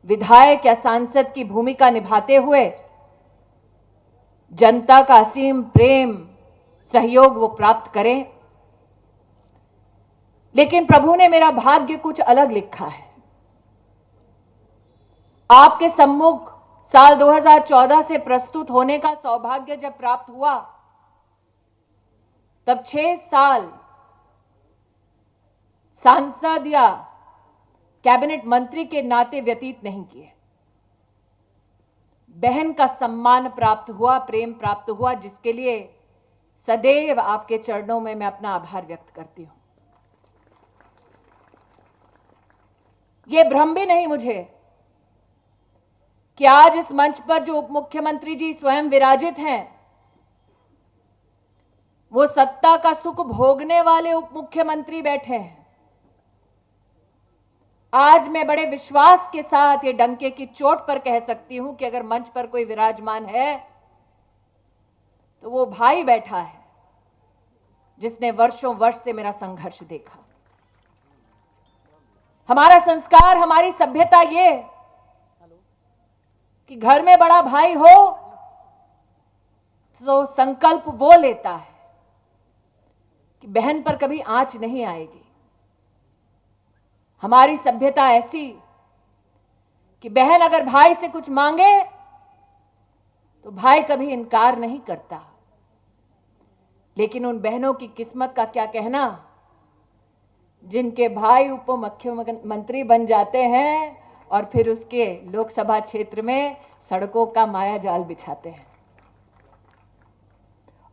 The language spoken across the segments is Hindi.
विधायक या सांसद की भूमिका निभाते हुए जनता का असीम प्रेम सहयोग वो प्राप्त करें। लेकिन प्रभु ने मेरा भाग्य कुछ अलग लिखा है। आपके सम्मुख साल 2014 से प्रस्तुत होने का सौभाग्य जब प्राप्त हुआ, तब 6 साल सांसद या कैबिनेट मंत्री के नाते व्यतीत नहीं किए। बहन का सम्मान प्राप्त हुआ, प्रेम प्राप्त हुआ, जिसके लिए सदैव आपके चरणों में मैं अपना आभार व्यक्त करती हूं। यह भ्रम भी नहीं मुझे कि आज इस मंच पर जो उप मुख्यमंत्री जी स्वयं विराजित हैं, वो सत्ता का सुख भोगने वाले उप मुख्यमंत्री बैठे हैं। आज मैं बड़े विश्वास के साथ ये डंके की चोट पर कह सकती हूं कि अगर मंच पर कोई विराजमान है तो वो भाई बैठा है जिसने वर्षों वर्ष से मेरा संघर्ष देखा। हमारा संस्कार, हमारी सभ्यता ये कि घर में बड़ा भाई हो तो संकल्प वो लेता है कि बहन पर कभी आंच नहीं आएगी। हमारी सभ्यता ऐसी कि बहन अगर भाई से कुछ मांगे तो भाई कभी इनकार नहीं करता। लेकिन उन बहनों की किस्मत का क्या कहना जिनके भाई उप मुख्यमंत्री बन जाते हैं और फिर उसके लोकसभा क्षेत्र में सड़कों का माया जाल बिछाते हैं।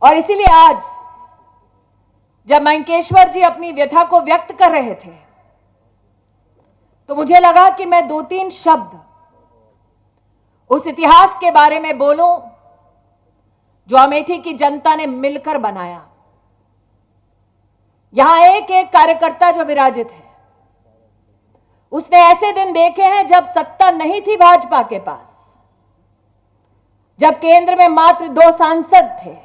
और इसीलिए आज जब मंकेश्वर जी अपनी व्यथा को व्यक्त कर रहे थे तो मुझे लगा कि मैं 2-3 शब्द उस इतिहास के बारे में बोलूं जो अमेठी की जनता ने मिलकर बनाया। यहां एक एक कार्यकर्ता जो विराजित है, उसने ऐसे दिन देखे हैं जब सत्ता नहीं थी भाजपा के पास, जब केंद्र में मात्र 2 सांसद थे,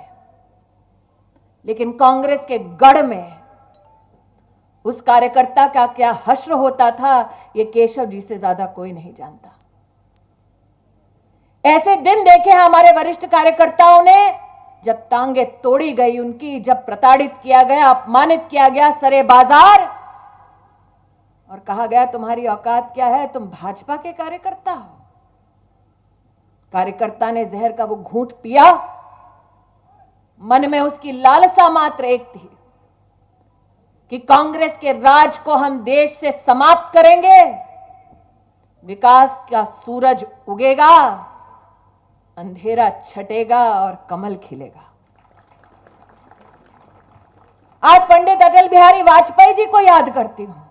लेकिन कांग्रेस के गढ़ में उस कार्यकर्ता का क्या हश्र होता था, ये केशव जी से ज्यादा कोई नहीं जानता। ऐसे दिन देखे हमारे वरिष्ठ कार्यकर्ताओं ने जब टांगे तोड़ी गई उनकी, जब प्रताड़ित किया गया, अपमानित किया गया सरे बाजार, और कहा गया तुम्हारी औकात क्या है, तुम भाजपा के कार्यकर्ता हो। कार्यकर्ता ने जहर का वो घूंट पिया। मन में उसकी लालसा मात्र एक थी कि कांग्रेस के राज को हम देश से समाप्त करेंगे, विकास का सूरज उगेगा, अंधेरा छटेगा और कमल खिलेगा। आज पंडित अटल बिहारी वाजपेयी जी को याद करती हूं।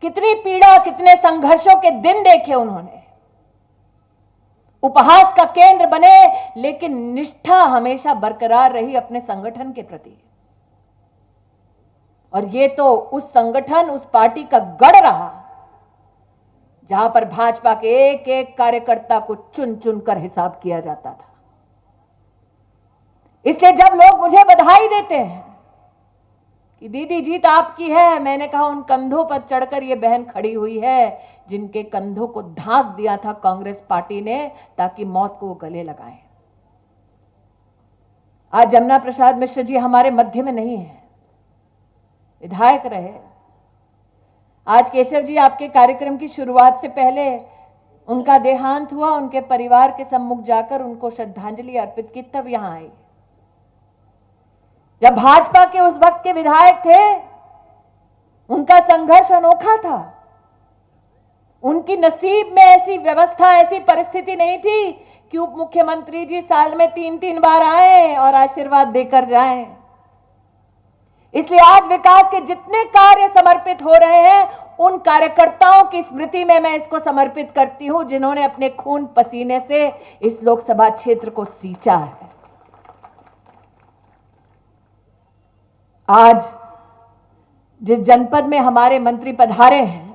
कितनी पीड़ा, कितने संघर्षों के दिन देखे उन्होंने। उपहास का केंद्र बने, लेकिन निष्ठा हमेशा बरकरार रही अपने संगठन के प्रति। और ये तो उस संगठन, उस पार्टी का गढ़ रहा जहां पर भाजपा के एक एक कार्यकर्ता को चुन चुन कर हिसाब किया जाता था। इसलिए जब लोग मुझे बधाई देते हैं कि दीदी जीत आपकी है, मैंने कहा उन कंधों पर चढ़कर ये बहन खड़ी हुई है जिनके कंधों को धांस दिया था कांग्रेस पार्टी ने ताकि मौत को वो गले लगाएं। आज जमुना प्रसाद मिश्र जी हमारे मध्य में नहीं है, विधायक रहे। आज केशव जी आपके कार्यक्रम की शुरुआत से पहले उनका देहांत हुआ, उनके परिवार के सम्मुख जाकर उनको श्रद्धांजलि अर्पित की, तब यहां आई। जब भाजपा के उस वक्त के विधायक थे, उनका संघर्ष अनोखा था। उनकी नसीब में ऐसी व्यवस्था, ऐसी परिस्थिति नहीं थी कि उप मुख्यमंत्री जी साल में 3-3 बार आए और आशीर्वाद देकर जाएं। इसलिए आज विकास के जितने कार्य समर्पित हो रहे हैं, उन कार्यकर्ताओं की स्मृति में मैं इसको समर्पित करती हूं जिन्होंने अपने खून पसीने से इस लोकसभा क्षेत्र को सींचा है। आज जिस जनपद में हमारे मंत्री पधारे हैं,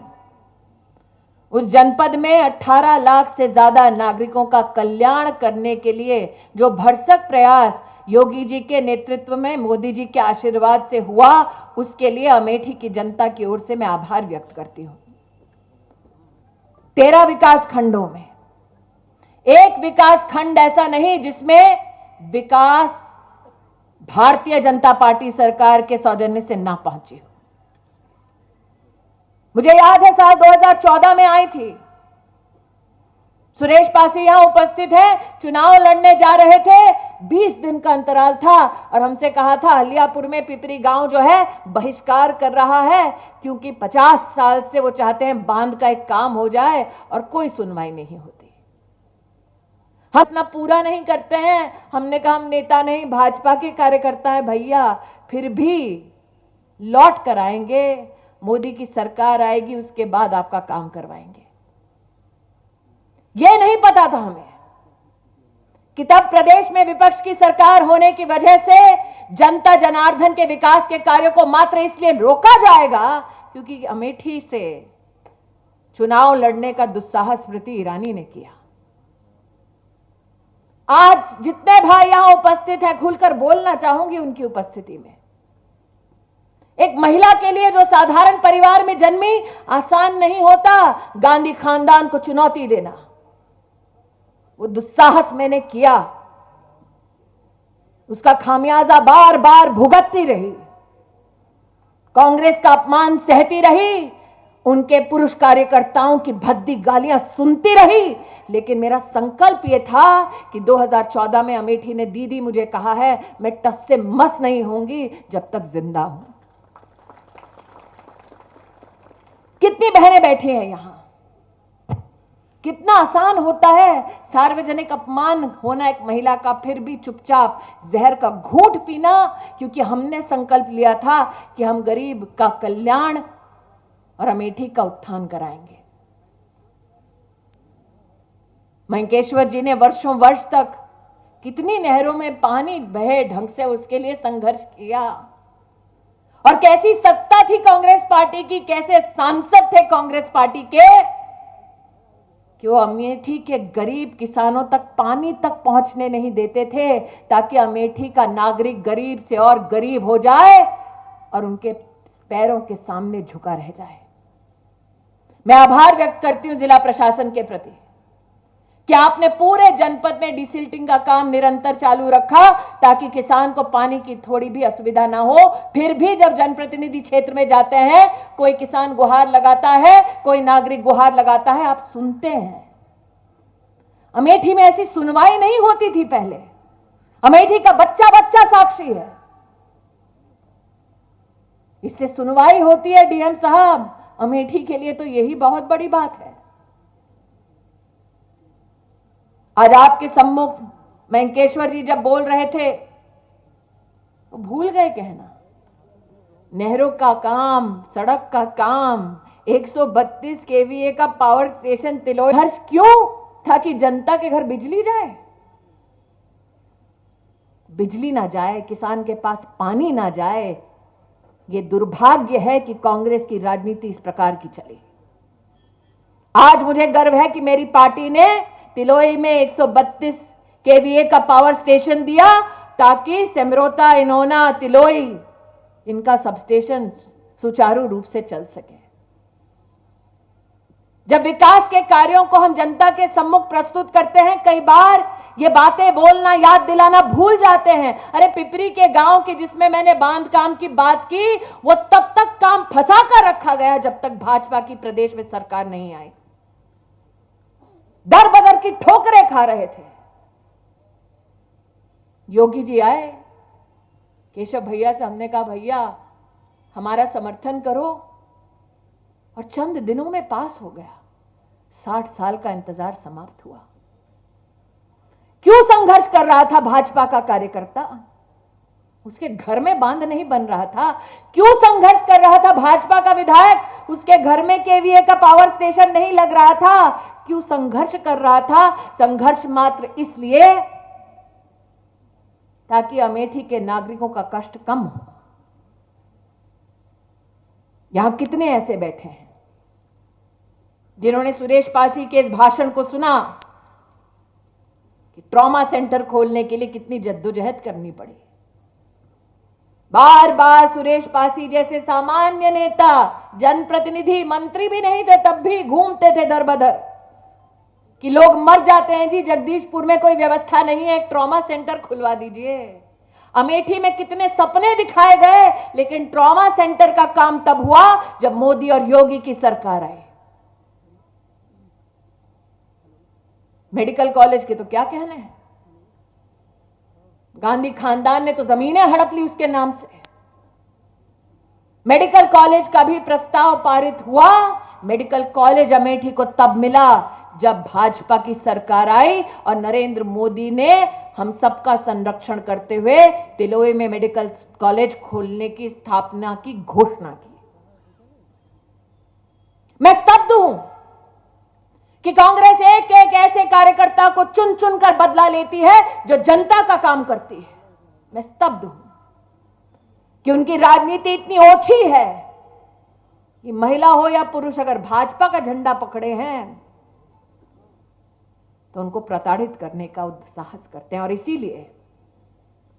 उस जनपद में 18 लाख से ज्यादा नागरिकों का कल्याण करने के लिए जो भरसक प्रयास योगी जी के नेतृत्व में, मोदी जी के आशीर्वाद से हुआ, उसके लिए अमेठी की जनता की ओर से मैं आभार व्यक्त करती हूं। 13 विकास खंडों में एक विकास खंड ऐसा नहीं जिसमें विकास भारतीय जनता पार्टी सरकार के सौजन्य से ना पहुंची हो। मुझे याद है साल 2014 में आई थी, सुरेश पासी यहां उपस्थित है, चुनाव लड़ने जा रहे थे, 20 दिन का अंतराल था और हमसे कहा था हलियापुर में पिपरी गांव जो है बहिष्कार कर रहा है क्योंकि 50 साल से वो चाहते हैं बांध का एक काम हो जाए और कोई सुनवाई नहीं होती। हम अपना पूरा नहीं करते हैं। हमने कहा हम नेता नहीं, भाजपा के कार्यकर्ता है भैया, फिर भी लौट कर आएंगे, मोदी की सरकार आएगी उसके बाद आपका काम करवाएंगे। यह नहीं पता था हमें कि तब प्रदेश में विपक्ष की सरकार होने की वजह से जनता जनार्दन के विकास के कार्यों को मात्र इसलिए रोका जाएगा क्योंकि अमेठी से चुनाव लड़ने का दुस्साहस स्मृति ईरानी ने किया। आज जितने भाई यहां उपस्थित हैं, खुलकर बोलना चाहूंगी उनकी उपस्थिति में। एक महिला के लिए जो साधारण परिवार में जन्मी आसान नहीं होता गांधी खानदान को चुनौती देना, वो दुस्साहस मैंने किया, उसका खामियाजा बार बार भुगतती रही, कांग्रेस का अपमान सहती रही, उनके पुरुष कार्यकर्ताओं की भद्दी गालियां सुनती रही, लेकिन मेरा संकल्प यह था कि 2014 में अमेठी ने दीदी मुझे कहा है मैं टस से मस नहीं होंगी जब तक जिंदा हूं। कितनी बहनें बैठी हैं यहां, कितना आसान होता है सार्वजनिक अपमान होना एक महिला का, फिर भी चुपचाप जहर का घूंट पीना क्योंकि हमने संकल्प लिया था कि हम गरीब का कल्याण और अमेठी का उत्थान कराएंगे। मयंकेश्वर जी ने वर्षों वर्ष तक कितनी नहरों में पानी बहे ढंग से उसके लिए संघर्ष किया और कैसी सत्ता थी कांग्रेस पार्टी की, कैसे सांसद थे कांग्रेस पार्टी के कि वो अमेठी के गरीब किसानों तक पानी तक पहुंचने नहीं देते थे ताकि अमेठी का नागरिक गरीब से और गरीब हो जाए और उनके पैरों के सामने झुका रह जाए। मैं आभार व्यक्त करती हूं जिला प्रशासन के प्रति कि आपने पूरे जनपद में डिसिल्टिंग का काम निरंतर चालू रखा ताकि किसान को पानी की थोड़ी भी असुविधा ना हो। फिर भी जब जनप्रतिनिधि क्षेत्र में जाते हैं, कोई किसान गुहार लगाता है, कोई नागरिक गुहार लगाता है, आप सुनते हैं। अमेठी में ऐसी सुनवाई नहीं होती थी पहले। अमेठी का बच्चा बच्चा साक्षी है, इससे सुनवाई होती है। डीएम साहब, अमेठी के लिए तो यही बहुत बड़ी बात है। आज आपके सम्मुख मयंकेश्वर जी जब बोल रहे थे तो भूल गए कहना, नहरों का काम, सड़क का काम, 132 केवीए का पावर स्टेशन तिलोई, हर्ष क्यों? ताकि जनता के घर बिजली जाए। बिजली ना जाए, किसान के पास पानी ना जाए, ये दुर्भाग्य है कि कांग्रेस की राजनीति इस प्रकार की चली। आज मुझे गर्व है कि मेरी पार्टी ने तिलोई में 132 केवीए का पावर स्टेशन दिया ताकि सेमरोता, इनोना, तिलोई इनका सबस्टेशन सुचारू रूप से चल सके। जब विकास के कार्यों को हम जनता के सम्मुख प्रस्तुत करते हैं, कई बार ये बातें बोलना, याद दिलाना भूल जाते हैं। अरे पिपरी के गांव की जिसमें मैंने बांध काम की बात की, वो तब तक काम फंसा कर रखा गया जब तक भाजपा की प्रदेश में सरकार नहीं आई। दर बदर की ठोकरें खा रहे थे। योगी जी आए, केशव भैया से हमने कहा भैया हमारा समर्थन करो, और चंद दिनों में पास हो गया। 60 साल का इंतजार समाप्त हुआ। क्यों संघर्ष कर रहा था भाजपा का कार्यकर्ता? उसके घर में बांध नहीं बन रहा था। क्यों संघर्ष कर रहा था भाजपा का विधायक? उसके घर में केवीए का पावर स्टेशन नहीं लग रहा था। क्यों संघर्ष कर रहा था? संघर्ष मात्र इसलिए ताकि अमेठी के नागरिकों का कष्ट कम हो। यहां कितने ऐसे बैठे हैं जिन्होंने सुरेश पासी के इस भाषण को सुना कि ट्रॉमा सेंटर खोलने के लिए कितनी जद्दोजहद करनी पड़ी। बार बार सुरेश पासी जैसे सामान्य नेता, जनप्रतिनिधि, मंत्री भी नहीं थे तब भी घूमते थे दर बदर कि लोग मर जाते हैं जी, जगदीशपुर में कोई व्यवस्था नहीं है, एक ट्रॉमा सेंटर खुलवा दीजिए। अमेठी में कितने सपने दिखाए गए, लेकिन ट्रॉमा सेंटर का काम तब हुआ जब मोदी और योगी की सरकार आई। मेडिकल कॉलेज के तो क्या कहने हैं, गांधी खानदान ने तो जमीनें हड़प ली उसके नाम से। मेडिकल कॉलेज का भी प्रस्ताव पारित हुआ। मेडिकल कॉलेज अमेठी को तब मिला जब भाजपा की सरकार आई और नरेंद्र मोदी ने हम सबका संरक्षण करते हुए तिलोई में मेडिकल कॉलेज खोलने की स्थापना की घोषणा की। मैं स्तब्ध हूं कि कांग्रेस एक एक ऐसे कार्यकर्ता को चुन चुन कर बदला लेती है जो जनता का काम करती है। मैं स्तब्ध हूं कि उनकी राजनीति इतनी ओछी है कि महिला हो या पुरुष अगर भाजपा का झंडा पकड़े हैं तो उनको प्रताड़ित करने का साहस करते हैं। और इसीलिए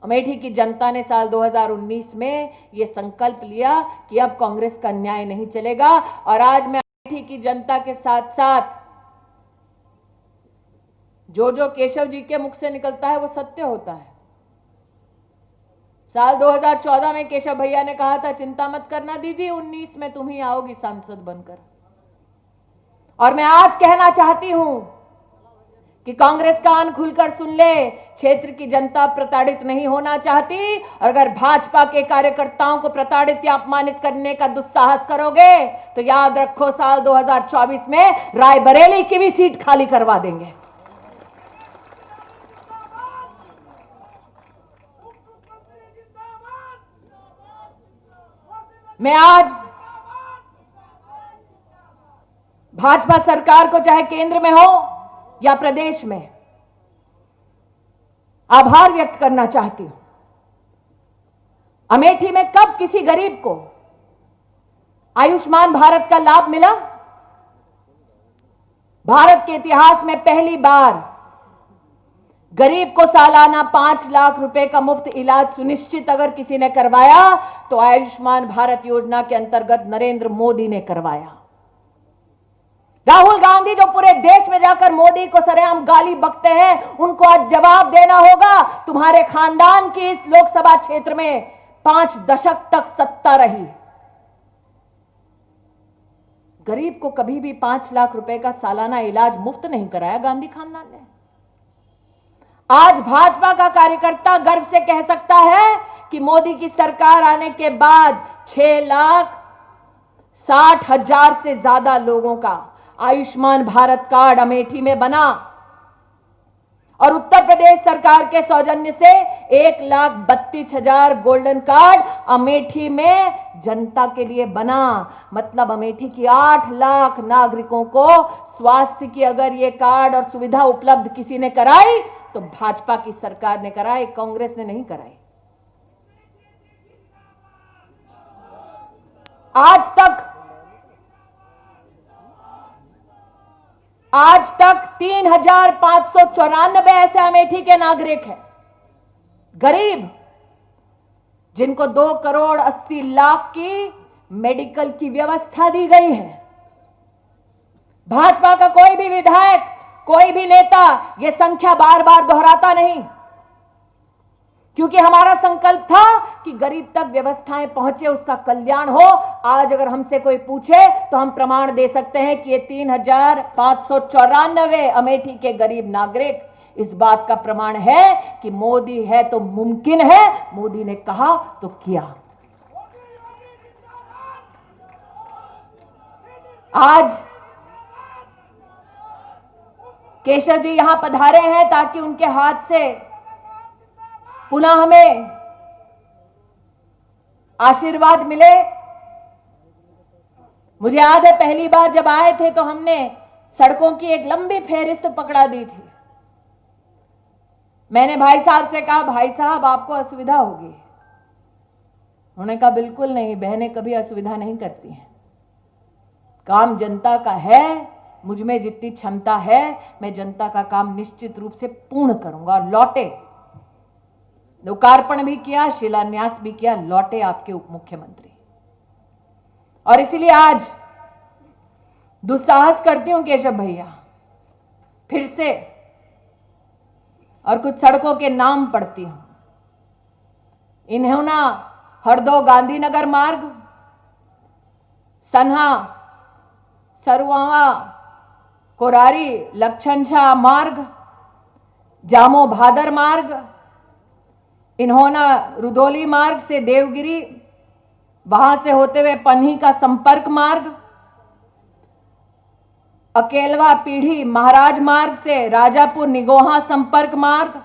अमेठी की जनता ने साल 2019 में यह संकल्प लिया कि अब कांग्रेस का न्याय नहीं चलेगा। और आज मैं अमेठी की जनता के साथ साथ जो केशव जी के मुख से निकलता है वो सत्य होता है। साल 2014 में केशव भैया ने कहा था चिंता मत करना दीदी, 19 में तुम ही आओगी सांसद बनकर। और मैं आज कहना चाहती हूं कि कांग्रेस कान खुलकर सुन ले, क्षेत्र की जनता प्रताड़ित नहीं होना चाहती। और अगर भाजपा के कार्यकर्ताओं को प्रताड़ित या अपमानित करने का दुस्साहस करोगे तो याद रखो साल 2024 में रायबरेली की भी सीट खाली करवा देंगे। मैं आज भाजपा सरकार को चाहे केंद्र में हो या प्रदेश में आभार व्यक्त करना चाहती हूं। अमेठी में कब किसी गरीब को आयुष्मान भारत का लाभ मिला? भारत के इतिहास में पहली बार गरीब को सालाना 5 लाख रुपए का मुफ्त इलाज सुनिश्चित अगर किसी ने करवाया तो आयुष्मान भारत योजना के अंतर्गत नरेंद्र मोदी ने करवाया। राहुल गांधी जो पूरे देश में जाकर मोदी को सरेआम गाली बकते हैं, उनको आज जवाब देना होगा। तुम्हारे खानदान की इस लोकसभा क्षेत्र में 5 दशक तक सत्ता रही, गरीब को कभी भी 5 लाख रुपए का सालाना इलाज मुफ्त नहीं कराया गांधी खानदान ने। आज भाजपा का कार्यकर्ता गर्व से कह सकता है कि मोदी की सरकार आने के बाद 6,60,000 से ज्यादा लोगों का आयुष्मान भारत कार्ड अमेठी में बना। और उत्तर प्रदेश सरकार के सौजन्य से 1,32,000 गोल्डन कार्ड अमेठी में जनता के लिए बना। मतलब अमेठी की 8 लाख नागरिकों को स्वास्थ्य की अगर ये कार्ड और सुविधा उपलब्ध किसी ने कराई तो भाजपा की सरकार ने कराई, कांग्रेस ने नहीं कराई। आज तक 3,594 ऐसे अमेठी के नागरिक हैं, गरीब, जिनको 2,80,00,000 की मेडिकल की व्यवस्था दी गई है। भाजपा का कोई भी विधायक, कोई भी नेता यह संख्या बार बार दोहराता नहीं, क्योंकि हमारा संकल्प था कि गरीब तक व्यवस्थाएं पहुंचे, उसका कल्याण हो। आज अगर हमसे कोई पूछे तो हम प्रमाण दे सकते हैं कि ये 3,594 अमेठी के गरीब नागरिक इस बात का प्रमाण है कि मोदी है तो मुमकिन है, मोदी ने कहा तो किया। आज केशव जी यहां पधारे हैं ताकि उनके हाथ से पुनः हमें आशीर्वाद मिले। मुझे याद है पहली बार जब आए थे तो हमने सड़कों की एक लंबी फेहरिस्त पकड़ा दी थी। मैंने भाई साहब से कहा, भाई साहब आपको असुविधा होगी। उन्होंने कहा बिल्कुल नहीं, बहनें कभी असुविधा नहीं करती हैं, काम जनता का है, मुझ में जितनी क्षमता है मैं जनता का काम निश्चित रूप से पूर्ण करूंगा। और लौटे लोकार्पण भी किया, शिलान्यास भी किया, लौटे आपके उप मुख्यमंत्री। और इसीलिए आज दुस्साहस करती हूं केशव भैया, फिर से, और कुछ सड़कों के नाम पढ़ती हूं। इन्होंने हरदो गांधीनगर मार्ग, सन्हा सरुआवा कोरारी लक्षणशाह मार्ग, जामो भादर मार्ग, इन्होंने रुदौली मार्ग से देवगिरी, वहां से होते हुए पन्ही का संपर्क मार्ग, अकेलवा पीढ़ी महाराज मार्ग से राजापुर निगोहा संपर्क मार्ग,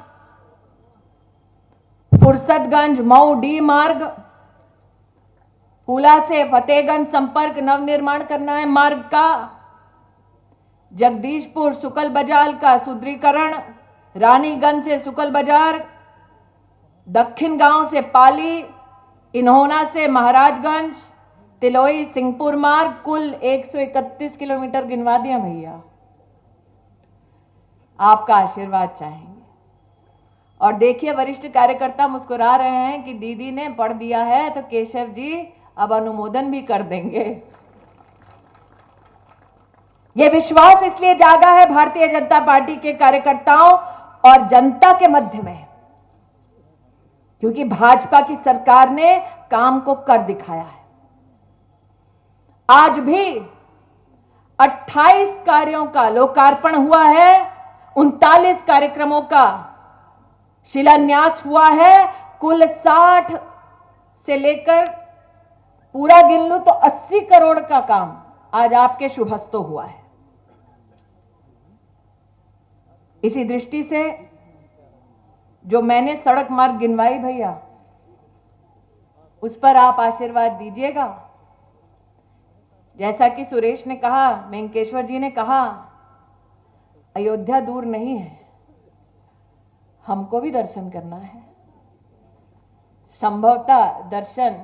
फुर्सतगंज मऊ डी मार्ग, पुला से फतेहगंज संपर्क नवनिर्माण करना है मार्ग का, जगदीशपुर सुकल बाजार का सुदृढ़ीकरण, रानीगंज से सुकल बाजार, दक्षिण गांव से पाली, इन्होना से महाराजगंज, तिलोई सिंहपुर मार्ग, कुल 131 किलोमीटर गिनवा दिया भैया। आपका आशीर्वाद चाहेंगे। और देखिए वरिष्ठ कार्यकर्ता मुस्कुरा रहे हैं कि दीदी ने पढ़ दिया है तो केशव जी अब अनुमोदन भी कर देंगे। यह विश्वास इसलिए जागा है भारतीय जनता पार्टी के कार्यकर्ताओं और जनता के मध्य में, क्योंकि भाजपा की सरकार ने काम को कर दिखाया है। आज भी 28 कार्यों का लोकार्पण हुआ है, 39 कार्यक्रमों का शिलान्यास हुआ है, कुल 60 से लेकर पूरा गिन लूं तो 80 करोड़ का काम आज आपके शुभ हस्तों हुआ है। इसी दृष्टि से जो मैंने सड़क मार्ग गिनवाई भैया, उस पर आप आशीर्वाद दीजिएगा। जैसा कि सुरेश ने कहा, मेंकेश्वर जी ने कहा, अयोध्या दूर नहीं है, हमको भी दर्शन करना है। संभवतः दर्शन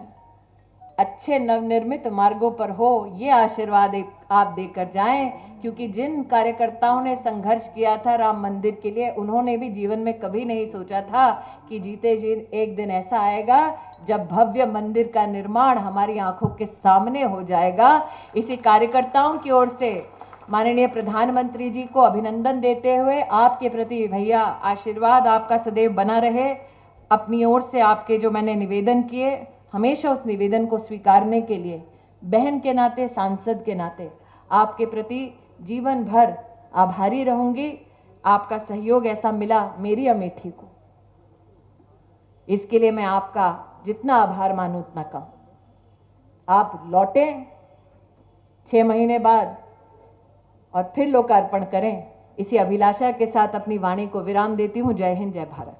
अच्छे नवनिर्मित मार्गों पर हो, ये आशीर्वाद आप देकर जाएं, क्योंकि जिन कार्यकर्ताओं ने संघर्ष किया था राम मंदिर के लिए, उन्होंने भी जीवन में कभी नहीं सोचा था कि जीते जी एक दिन ऐसा आएगा जब भव्य मंदिर का निर्माण हमारी आंखों के सामने हो जाएगा। इसी कार्यकर्ताओं की ओर से माननीय प्रधानमंत्री जी को अभिनंदन देते हुए आपके प्रति भैया आशीर्वाद आपका सदैव बना रहे। अपनी ओर से आपके जो मैंने निवेदन किए, हमेशा उस निवेदन को स्वीकारने के लिए बहन के नाते, सांसद के नाते आपके प्रति जीवन भर आभारी रहूंगी। आपका सहयोग ऐसा मिला मेरी अमेठी को, इसके लिए मैं आपका जितना आभार मानूं उतना कम। आप लौटे 6 महीने बाद और फिर लोकार्पण करें, इसी अभिलाषा के साथ अपनी वाणी को विराम देती हूं। जय हिंद, जय भारत।